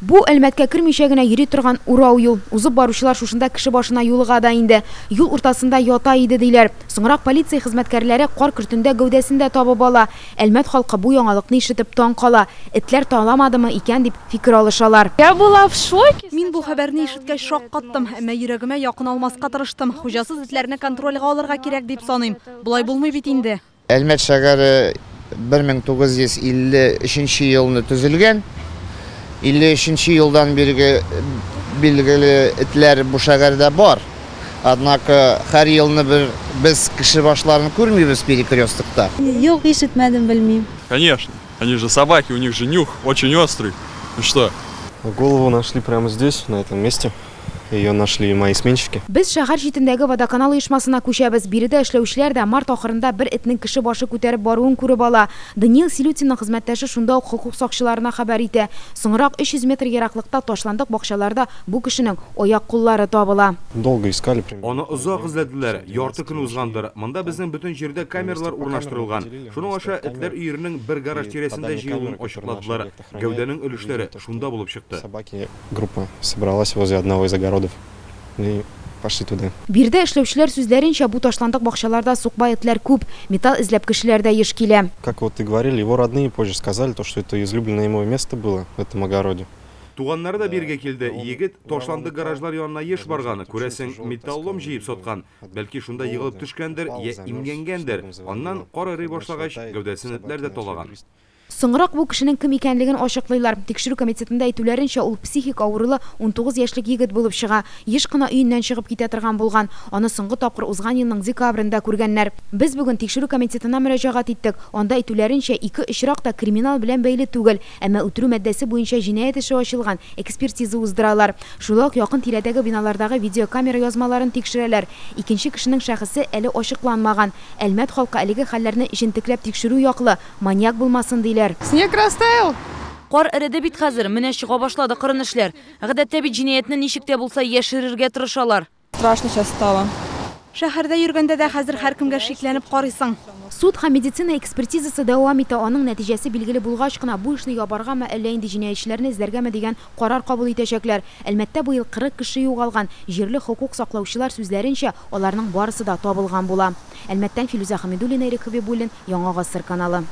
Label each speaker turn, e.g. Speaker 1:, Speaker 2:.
Speaker 1: Бу әлмәткә кермичә генә йөри торган урау юл. Узып баручылар шушында кеше башына юлыга да инде. Юл уртасында ята иде диләр. Соңрак полиция хезмәткәрләре кар көртендә гәүдәсендә табып ала. Әлмәт халкы бу яңалыкны ишетеп таң кала. Этләр таламадымы икән дип фикер алышалар.
Speaker 2: Я была в шоке.
Speaker 3: Мин бу хәбәрне ишеткәч шаккаттым, әмма йөрәгемә якын алмаска тырыштым. Хуҗасыз этләрне контрольгә алырга кирәк дип саныйм. Булай булмый бит инде.
Speaker 4: Әлмәт шәһәре 1953 елны төзелгән. 53 елдан бирге билгеле этләр бу шәһәрдә бар. Однако һәр елны без кеше башларын күрмибез перекресткта.
Speaker 2: Юк, ишетмәдем, белмим.
Speaker 5: Конечно, они же собаки, у них же нюх очень острый. Ну что?
Speaker 6: Голову нашли прямо здесь, на этом месте. Ее нашли мои сменщики.
Speaker 1: Без шәһәр җитендәге водоканал оешмасына күчәбез. Биредә эшләүчеләр дә март ахырында бер этнең кеше башы күтәреп баруын күреп ала. Даниил Силютинның хезмәттәше шунда ук хокук сакчыларына хәбәр итә. Соңрак 300 метр ераклыкта ташландык бакчаларда бу кешенең аяк-куллары табыла.
Speaker 6: Долго искали.
Speaker 7: Аны озак эзләделәр. Ярты көн узгандыр. Монда безнең бөтен җирдә камералар урнаштырылган. Шуның аша этләр өеренең бер гараж тирәсендә җыелуын ачыкладылар. Гәүдәнең өлешләре шунда булып чыкты.
Speaker 6: Собаки группа собралась возле одного из огородов. И пошли туда.
Speaker 1: Бирдә эшләүчеләр сүзләренчә, бу ташландык бакчаларда сукба этләр күп, металл эзләп кешеләр дә еш килә.
Speaker 6: Как вот и говорили, его родные позже сказали, что это излюбленное ему место было в этом огороде.
Speaker 7: Туганнары да биргә килде. Егет ташландык гаражлар янына еш барганы. Күрәсең, металлом җыеп саткан. Бәлки шунда егылып төшкәндер, я имгәнгәндер. Аннан кар эрий башлагач, гәүдәсен этләр дә талаган.
Speaker 1: Соңрак бу кешенең кем икәнлеген ачыклыйлар. Тикшерү комитетында әйтүләренчә, ул психик авырулы 19 яшьлек егет булып чыга. Еш кына өеннән чыгып китә торган булган. Аны соңгы тапкыр узган елның декабрендә күргәннәр. Без бүген тикшерү комитетына мөрәҗәгать иттек. Анда әйтүләренчә, ике очрак та криминал белән бәйле түгел, әмма үтерү мәддәсе буенча җинаять эше ачылган, экспертиза уздыралар. Шулай ук якын тирәдәге биналардагы видеокамера язмаларын тикшерәләр. Икенче кешенең шәхесе әле ачыкланмаган. Әлмәт халкы әлеге хәлләрне җентекләп тикшерү яклы, маньяк булмасын диләр.
Speaker 2: Снег растаял.
Speaker 3: Кар эреде бит хәзер, менә чыга башлады кырынышлар. Гадәттә бит җинаятьне ничектә булса яшерергә тырышалар.
Speaker 2: Страшно сейчас стало.
Speaker 3: Шәһәрдә йөргәндә дә хәзер һәркемгә шикләнеп карыйсың.
Speaker 1: Суд һәм медицина экспертизасы дәвам итә. Аның нәтиҗәсе билгеле булгач кына бу эшне ябаргамы, әллә инде җинаятьчеләрне эзләргәме дигән карар кабул итәчәкләр. Әлмәттә быел 40 кеше югалган. Җирле хокук саклаучылар сүзләренчә, аларның барысы да табылган була. Әлмәттән Филүзә Хәмидуллина, Эрик Хәбибуллин, Яңа Гасыр каналы.